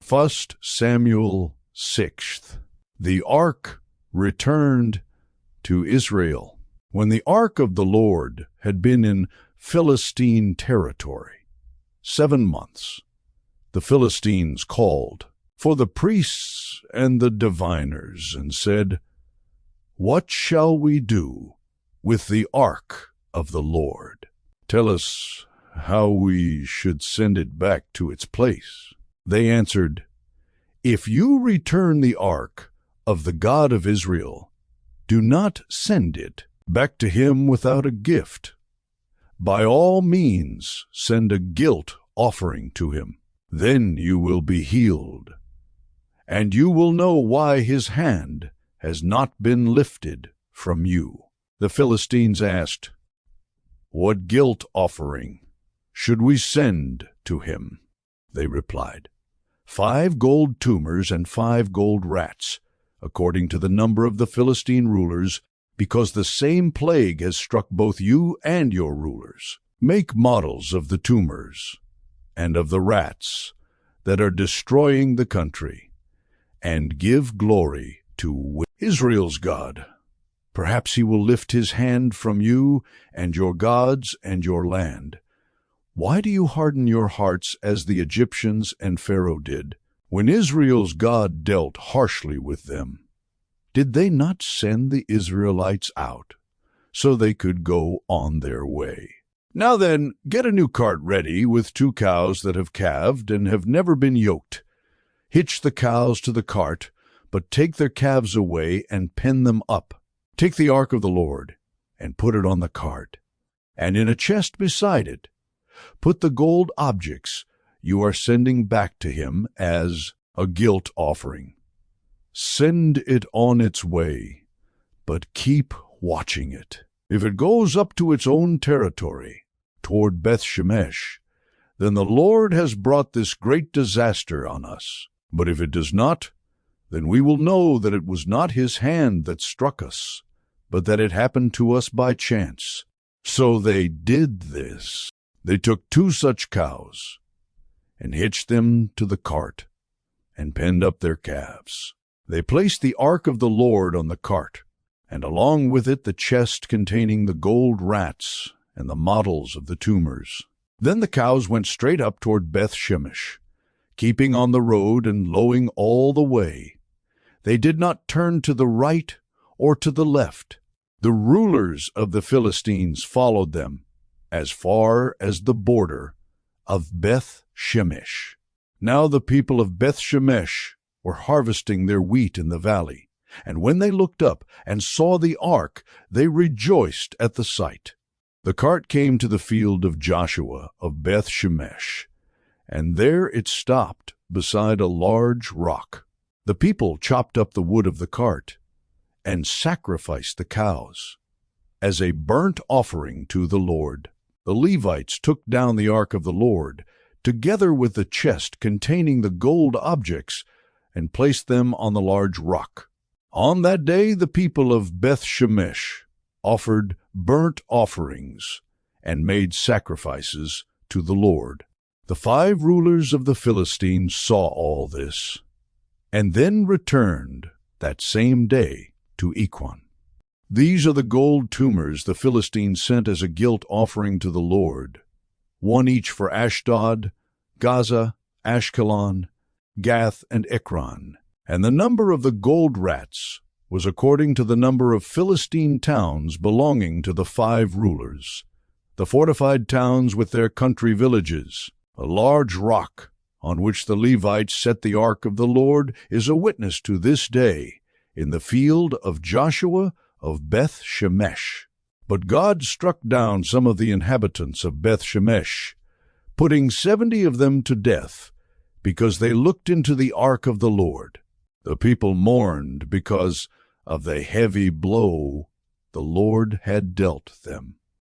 1 Samuel 6. The ark returned to Israel. When the ark of the Lord had been in Philistine territory 7 months, the Philistines called for the priests and the diviners and said, "What shall we do with the ark of the Lord? Tell us how we should send it back to its place." They answered, "If you return the ark of the God of Israel, do not send it back to him without a gift. By all means send a guilt offering to him. Then you will be healed, and you will know why his hand has not been lifted from you." The Philistines asked, "What guilt offering should we send to him?" They replied, 5 gold tumors and 5 gold rats, according to the number of the Philistine rulers, because the same plague has struck both you and your rulers. Make models of the tumors and of the rats that are destroying the country, and give glory to Israel's God. Perhaps he will lift his hand from you and your gods and your land. Why do you harden your hearts as the Egyptians and Pharaoh did, when Israel's God dealt harshly with them? Did they not send the Israelites out so they could go on their way? Now then, get a new cart ready with 2 cows that have calved and have never been yoked. Hitch the cows to the cart, but take their calves away and pen them up. Take the ark of the Lord and put it on the cart, and in a chest beside it put the gold objects you are sending back to him as a guilt offering. Send it on its way, but keep watching it. If it goes up to its own territory, toward Beth-Shemesh, then the Lord has brought this great disaster on us. But if it does not, then we will know that it was not his hand that struck us, but that it happened to us by chance. So they did this. They took 2 such cows, and hitched them to the cart, and penned up their calves. They placed the ark of the Lord on the cart, and along with it the chest containing the gold rats and the models of the tumors. Then the cows went straight up toward Beth-Shemesh, keeping on the road and lowing all the way. They did not turn to the right or to the left. The rulers of the Philistines followed them as far as the border of Beth-Shemesh. Now the people of Beth-Shemesh were harvesting their wheat in the valley, and when they looked up and saw the ark, they rejoiced at the sight. The cart came to the field of Joshua of Beth-Shemesh, and there it stopped beside a large rock. The people chopped up the wood of the cart and sacrificed the cows as a burnt offering to the Lord. The Levites took down the ark of the Lord, together with the chest containing the gold objects, and placed them on the large rock. On that day the people of Beth-Shemesh offered burnt offerings and made sacrifices to the Lord. The 5 rulers of the Philistines saw all this, and then returned that same day to Ekron. These are the gold tumors the Philistines sent as a guilt offering to the Lord, 1 each for Ashdod, Gaza, Ashkelon, Gath, and Ekron. And the number of the gold rats was according to the number of Philistine towns belonging to the 5 rulers, the fortified towns with their country villages. A large rock on which the Levites set the ark of the Lord is a witness to this day in the field of Joshua of Beth-Shemesh. But God struck down some of the inhabitants of Beth-Shemesh, putting 70 of them to death, because they looked into the ark of the Lord. The people mourned because of the heavy blow the Lord had dealt them.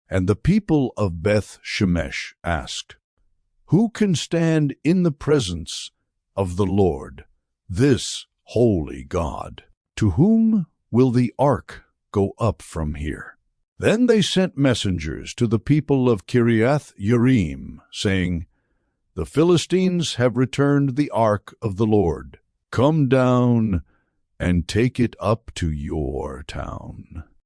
And the people of Beth-Shemesh asked, "Who can stand in the presence of the Lord, this holy God? To whom will the ark go up from here?" Then they sent messengers to the people of Kiriath-Yearim, saying, The Philistines have returned the ark of the Lord. Come down and take it up to your town."